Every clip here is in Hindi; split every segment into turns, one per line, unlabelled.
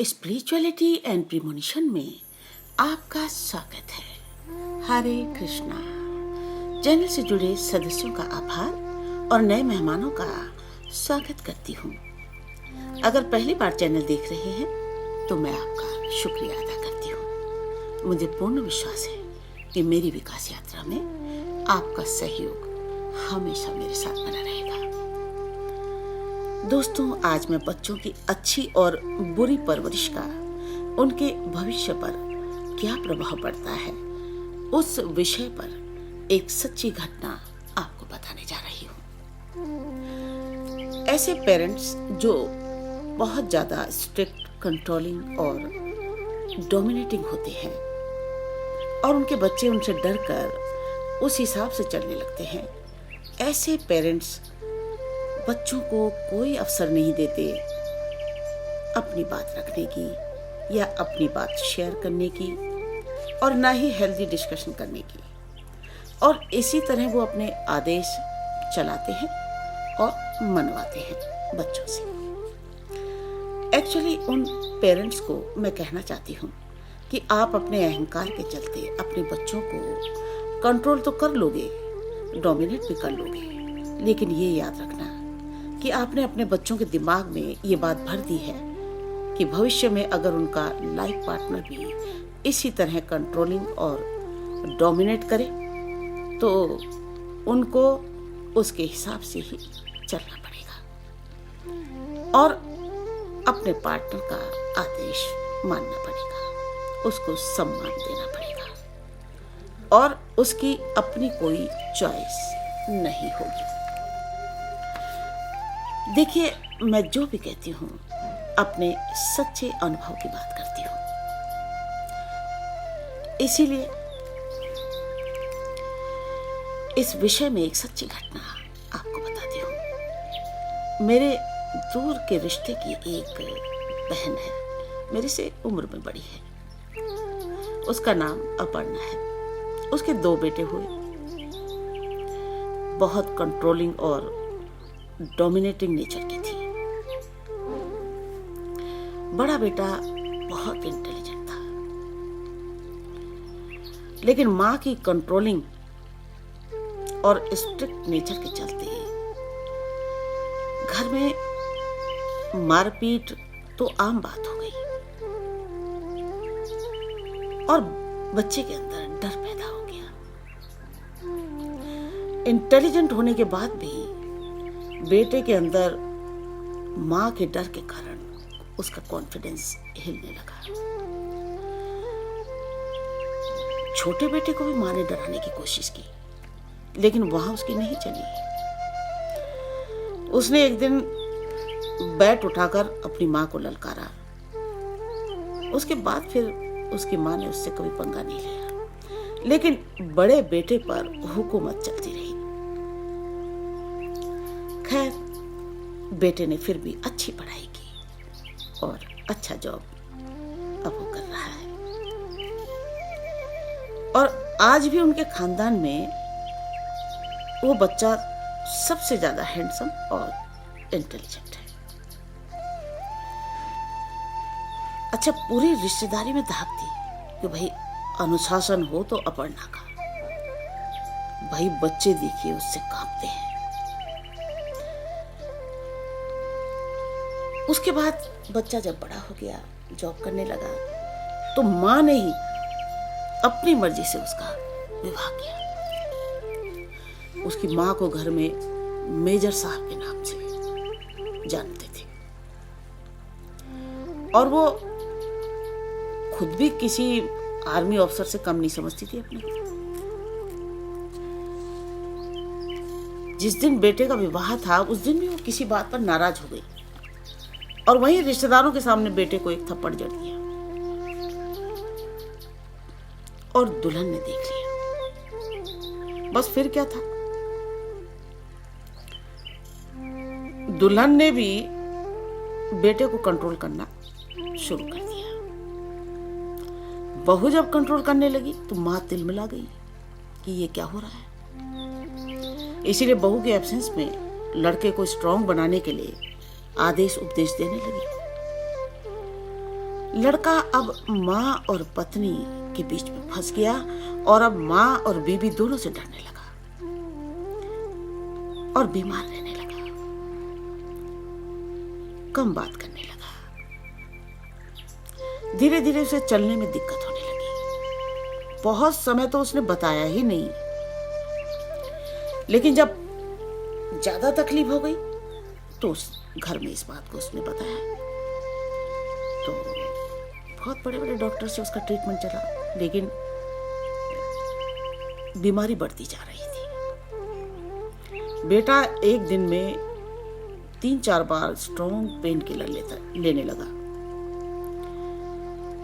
स्पिरिचुअलिटी एंड प्रीमोनिशन में आपका स्वागत है। हरे कृष्णा। चैनल से जुड़े सदस्यों का आभार और नए मेहमानों का स्वागत करती हूँ। अगर पहली बार चैनल देख रहे हैं तो मैं आपका शुक्रिया अदा करती हूँ। मुझे पूर्ण विश्वास है कि मेरी विकास यात्रा में आपका सहयोग हमेशा मेरे साथ बना रहेगा। दोस्तों, आज मैं बच्चों की अच्छी और बुरी परवरिश का उनके भविष्य पर क्या प्रभाव पड़ता है, उस विषय पर एक सच्ची घटना आपको बताने जा रही हूँ। ऐसे पेरेंट्स जो बहुत ज्यादा स्ट्रिक्ट, कंट्रोलिंग और डोमिनेटिंग होते हैं और उनके बच्चे उनसे डरकर उस हिसाब से चलने लगते हैं, ऐसे पेरेंट्स बच्चों को कोई अवसर नहीं देते अपनी बात रखने की या अपनी बात शेयर करने की, और ना ही हेल्दी डिस्कशन करने की, और इसी तरह वो अपने आदेश चलाते हैं और मनवाते हैं बच्चों से। एक्चुअली उन पेरेंट्स को मैं कहना चाहती हूँ कि आप अपने अहंकार के चलते अपने बच्चों को कंट्रोल तो कर लोगे, डोमिनेट भी कर लोगे, लेकिन ये याद रखना कि आपने अपने बच्चों के दिमाग में ये बात भर दी है कि भविष्य में अगर उनका लाइफ पार्टनर भी इसी तरह कंट्रोलिंग और डोमिनेट करे तो उनको उसके हिसाब से ही चलना पड़ेगा और अपने पार्टनर का आदेश मानना पड़ेगा, उसको सम्मान देना पड़ेगा और उसकी अपनी कोई चॉइस नहीं होगी। देखिए, मैं जो भी कहती हूँ अपने सच्चे अनुभव की बात करती हूँ, इसीलिए इस विषय में एक सच्ची घटना आपको बताती हूँ। मेरे दूर के रिश्ते की एक बहन है, मेरे से उम्र में बड़ी है। उसका नाम अपर्णा है। उसके 2 बेटे हुए। बहुत कंट्रोलिंग और डोमिनेटिंग नेचर की थी। बड़ा बेटा बहुत इंटेलिजेंट था, लेकिन माँ की कंट्रोलिंग और स्ट्रिक्ट नेचर के चलते घर में मारपीट तो आम बात हो गई और बच्चे के अंदर डर पैदा हो गया। इंटेलिजेंट होने के बाद भी बेटे के अंदर माँ के डर के कारण उसका कॉन्फिडेंस हिलने लगा। छोटे बेटे को भी माँ ने डराने की कोशिश की, लेकिन वहां उसकी नहीं चली। उसने एक दिन बैट उठाकर अपनी माँ को ललकारा। उसके बाद फिर उसकी माँ ने उससे कभी पंगा नहीं लिया, लेकिन बड़े बेटे पर हुकूमत चलती रही। खैर, बेटे ने फिर भी अच्छी पढ़ाई की और अच्छा जॉब अब वो कर रहा है, और आज भी उनके खानदान में वो बच्चा सबसे ज्यादा हैंडसम और इंटेलिजेंट है। अच्छा, पूरी रिश्तेदारी में धाक थी कि भाई अनुशासन हो तो अपर्णा का। भाई बच्चे देखिए उससे कांपते हैं। उसके बाद बच्चा जब बड़ा हो गया, जॉब करने लगा, तो माँ ने ही अपनी मर्जी से उसका विवाह किया। उसकी माँ को घर में मेजर साहब के नाम से जानते थे और वो खुद भी किसी आर्मी ऑफिसर से कम नहीं समझती थी अपने। जिस दिन बेटे का विवाह था उस दिन भी वो किसी बात पर नाराज हो गई और वहीं रिश्तेदारों के सामने बेटे को एक थप्पड़ जड़ दिया और दुल्हन ने देख लिया। बस फिर क्या था, दुल्हन ने भी बेटे को कंट्रोल करना शुरू कर दिया। बहू जब कंट्रोल करने लगी तो माँ तिलमिला गई कि ये क्या हो रहा है। इसीलिए बहू के एब्सेंस में लड़के को स्ट्रांग बनाने के लिए आदेश उपदेश देने लगी। लड़का अब माँ और पत्नी के बीच में फंस गया और अब माँ और बीवी दोनों से डरने लगा और बीमार रहने लगा, कम बात करने लगा। धीरे धीरे उसे चलने में दिक्कत होने लगी। बहुत समय तो उसने बताया ही नहीं, लेकिन जब ज्यादा तकलीफ हो गई तो उस घर में इस बात को उसने बताया। तो बहुत बड़े बड़े डॉक्टर से उसका ट्रीटमेंट चला, लेकिन बीमारी बढ़ती जा रही थी। बेटा एक दिन में 3-4 बार स्ट्रॉन्ग पेन किलर लेने लगा।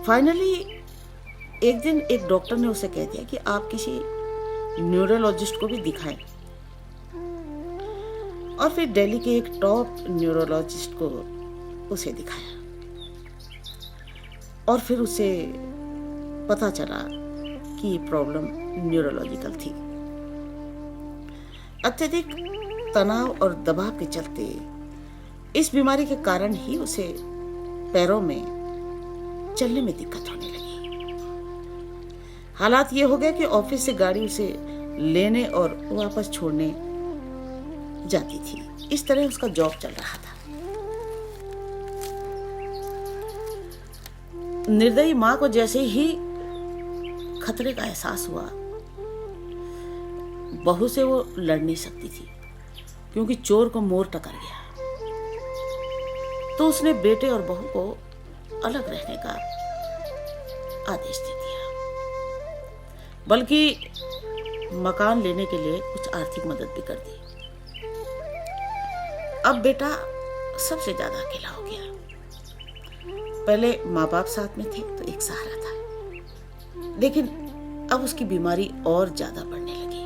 फाइनली एक दिन एक डॉक्टर ने उसे कह दिया कि आप किसी न्यूरोलॉजिस्ट को भी दिखाएं, और फिर दिल्ली के एक टॉप न्यूरोलॉजिस्ट को उसे दिखाया और फिर उसे पता चला कि ये प्रॉब्लम न्यूरोलॉजिकल थी। अत्यधिक तनाव और दबाव के चलते इस बीमारी के कारण ही उसे पैरों में चलने में दिक्कत होने लगी। हालात ये हो गया कि ऑफिस से गाड़ी उसे लेने और वापस छोड़ने जाती थी। इस तरह उसका जॉब चल रहा था। निर्दयी मां को जैसे ही खतरे का एहसास हुआ, बहू से वो लड़ नहीं सकती थी क्योंकि चोर को मोर टकर गया। तो उसने बेटे और बहू को अलग रहने का आदेश दे दिया, बल्कि मकान लेने के लिए कुछ आर्थिक मदद भी कर दी। अब बेटा सबसे ज्यादा अकेला हो गया। पहले माँ बाप साथ में थे तो एक सहारा था, लेकिन अब उसकी बीमारी और ज्यादा बढ़ने लगी।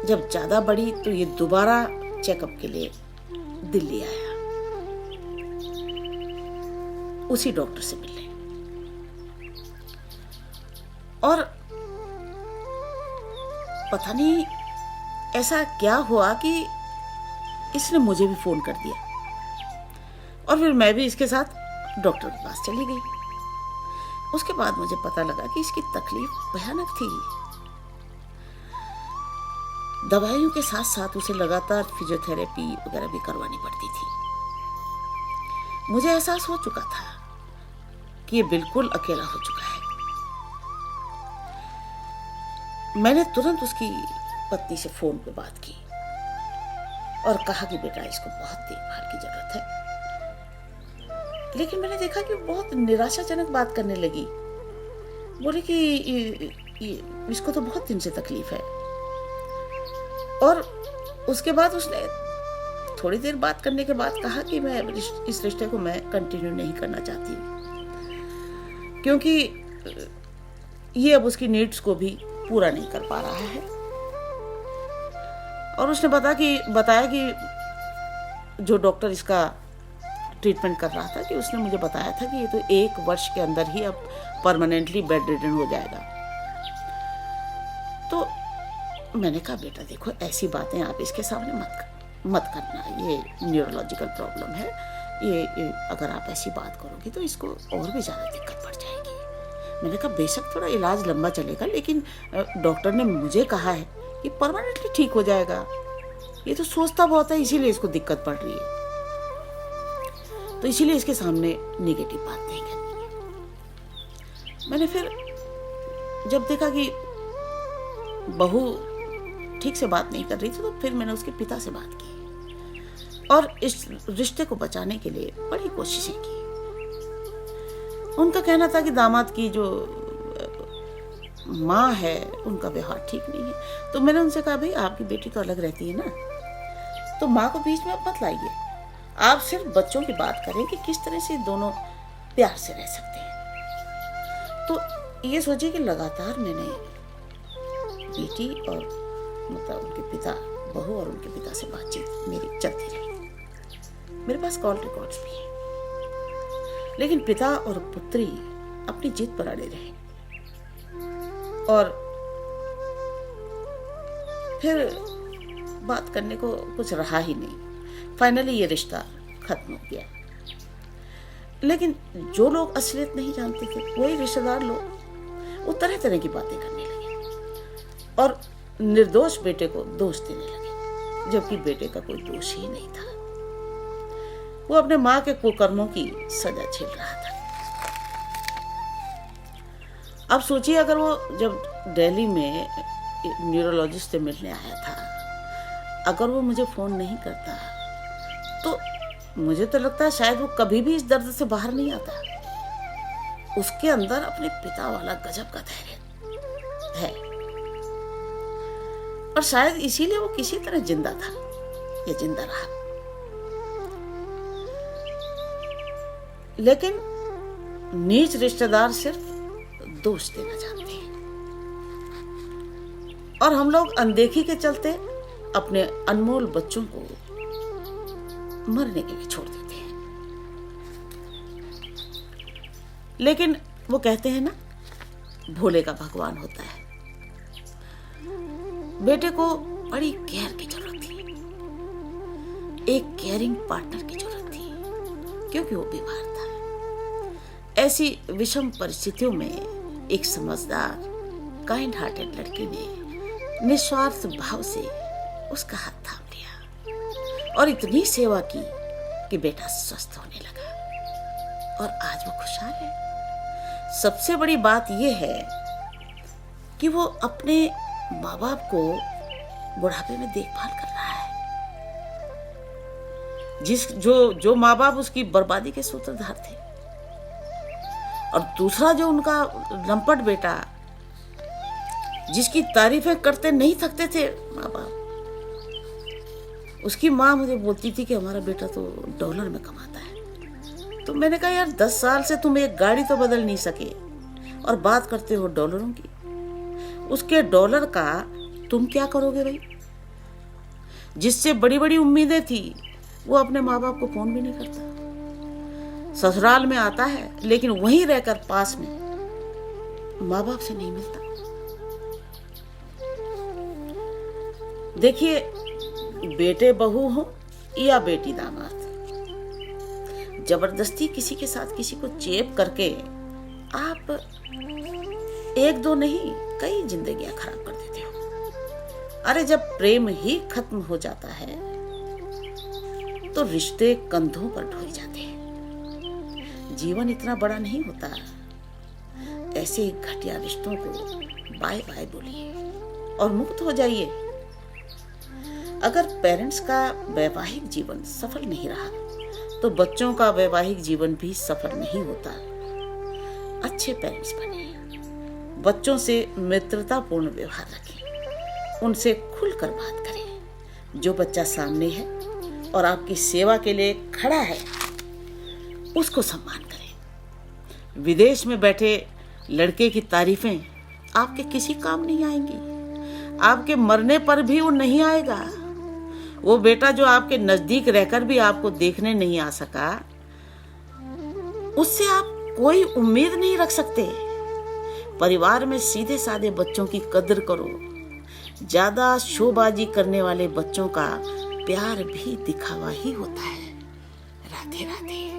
जब ज्यादा बढ़ी तो ये दोबारा चेकअप के लिए दिल्ली आया, उसी डॉक्टर से मिलने। और पता नहीं ऐसा क्या हुआ कि इसने मुझे भी फोन कर दिया और फिर मैं भी इसके साथ डॉक्टर के पास चली गई। उसके बाद मुझे पता लगा कि इसकी तकलीफ भयानक थी। दवाइयों के साथ साथ उसे लगातार फिजियोथेरेपी वगैरह भी करवानी पड़ती थी। मुझे एहसास हो चुका था कि ये बिल्कुल अकेला हो चुका है। मैंने तुरंत उसकी पत्नी से फोन पे बात की और कहा कि बेटा इसको बहुत देखभाल की जरूरत है। लेकिन मैंने देखा कि बहुत निराशाजनक बात करने लगी। बोले कि इसको तो बहुत दिन से तकलीफ है। और उसके बाद उसने थोड़ी देर बात करने के बाद कहा कि मैं इस रिश्ते को मैं कंटिन्यू नहीं करना चाहती, क्योंकि ये अब उसकी नीड्स को भी पूरा नहीं कर पा रहा है। और उसने बताया कि जो डॉक्टर इसका ट्रीटमेंट कर रहा था कि उसने मुझे बताया था कि ये तो 1 वर्ष के अंदर ही अब परमानेंटली बेड रिडन हो जाएगा। तो मैंने कहा बेटा देखो, ऐसी बातें आप इसके सामने मत करना, ये न्यूरोलॉजिकल प्रॉब्लम है, ये अगर आप ऐसी बात करोगी तो इसको और भी ज़्यादा दिक्कत बढ़ जाएगी। मैंने कहा बेशक थोड़ा इलाज लंबा चलेगा, लेकिन डॉक्टर ने मुझे कहा है कि परमानेंटली ठीक हो जाएगा। ये तो सोचता बहुत है, इसीलिए इसको दिक्कत पड़ रही है। तो इसीलिए इसके सामने नेगेटिव बात नहीं करनी है। मैंने फिर जब देखा कि बहू ठीक से बात नहीं कर रही थी, तो फिर मैंने उसके पिता से बात की और इस रिश्ते को बचाने के लिए बड़ी कोशिशें की। उनका कहना था कि दामाद की जो माँ है उनका व्यवहार ठीक नहीं है। तो मैंने उनसे कहा भाई आपकी बेटी तो अलग रहती है ना, तो माँ को बीच में मत लाइए, आप सिर्फ बच्चों की बात करें कि किस तरह से दोनों प्यार से रह सकते हैं। तो ये सोचिए कि लगातार मैंने बेटी और मतलब उनके पिता, बहू और उनके पिता से बातचीत मेरी चलती रही। मेरे पास कॉल रिकॉर्ड्स भी हैं, लेकिन पिता और पुत्री अपनी जिद पर अड़े रहे और फिर बात करने को कुछ रहा ही नहीं। फाइनली ये रिश्ता खत्म हो गया। लेकिन जो लोग असलियत नहीं जानते थे, वही रिश्तेदार लोग, वो तरह तरह की बातें करने लगे और निर्दोष बेटे को दोष देने लगे, जबकि बेटे का कोई दोष ही नहीं था। वो अपने माँ के कुकर्मों की सजा झेल रहा था। अब सोचिए, अगर वो जब दिल्ली में न्यूरोलॉजिस्ट से मिलने आया था, अगर वो मुझे फोन नहीं करता तो मुझे तो लगता है शायद वो कभी भी इस दर्द से बाहर नहीं आता। उसके अंदर अपने पिता वाला गजब का धैर्य है और शायद इसीलिए वो किसी तरह जिंदा था या जिंदा रहा। लेकिन नीच रिश्तेदार सिर्फ दोष देना चाहते हैं और हम लोग अनदेखी के चलते अपने अनमोल बच्चों को मरने के लिए छोड़ देते हैं। लेकिन वो कहते हैं ना, भोले का भगवान होता है। बेटे को बड़ी केयर की जरूरत थी, एक केयरिंग पार्टनर की जरूरत थी, क्योंकि वो बीमार था। ऐसी विषम परिस्थितियों में एक समझदार काइंड हार्टेड लड़की ने निस्वार्थ भाव से उसका हाथ थाम लिया और इतनी सेवा की कि बेटा स्वस्थ होने लगा और आज वो खुशहाल है। सबसे बड़ी बात यह है कि वो अपने माँ बाप को बुढ़ापे में देखभाल कर रहा है। जो माँ बाप उसकी बर्बादी के सूत्रधार थे, और दूसरा जो उनका लंपट बेटा, जिसकी तारीफें करते नहीं थकते थे माँ बाप। उसकी माँ मुझे बोलती थी कि हमारा बेटा तो डॉलर में कमाता है। तो मैंने कहा, यार 10 साल से तुम एक गाड़ी तो बदल नहीं सके और बात करते हो डॉलरों की। उसके डॉलर का तुम क्या करोगे भाई? जिससे बड़ी बड़ी उम्मीदें थी, वो अपने माँ बाप को फोन भी नहीं करता। ससुराल में आता है लेकिन वहीं रहकर पास में माँ बाप से नहीं मिलता। देखिए, बेटे बहू हो या बेटी दामाद, जबरदस्ती किसी के साथ किसी को चेप करके आप एक दो नहीं कई जिंदगियां खराब कर देते हो। अरे जब प्रेम ही खत्म हो जाता है तो रिश्ते कंधों पर ढोए जाते हैं। जीवन इतना बड़ा नहीं होता। ऐसे घटिया रिश्तों को बाय बाय बोलिए और मुक्त हो जाइए। अगर पेरेंट्स का वैवाहिक जीवन सफल नहीं रहा तो बच्चों का वैवाहिक जीवन भी सफल नहीं होता। अच्छे पेरेंट्स बने, बच्चों से मित्रतापूर्ण व्यवहार रखें, उनसे खुलकर बात करें। जो बच्चा सामने है और आपकी सेवा के लिए खड़ा है, उसको सम्मान करें। विदेश में बैठे लड़के की तारीफें आपके किसी काम नहीं आएंगी। आपके मरने पर भी वो नहीं आएगा। वो बेटा जो आपके नजदीक रहकर भी आपको देखने नहीं आ सका, उससे आप कोई उम्मीद नहीं रख सकते। परिवार में सीधे साधे बच्चों की कदर करो। ज्यादा शोबाजी करने वाले बच्चों का प्यार भी दिखावा ही होता है। राधे राधे।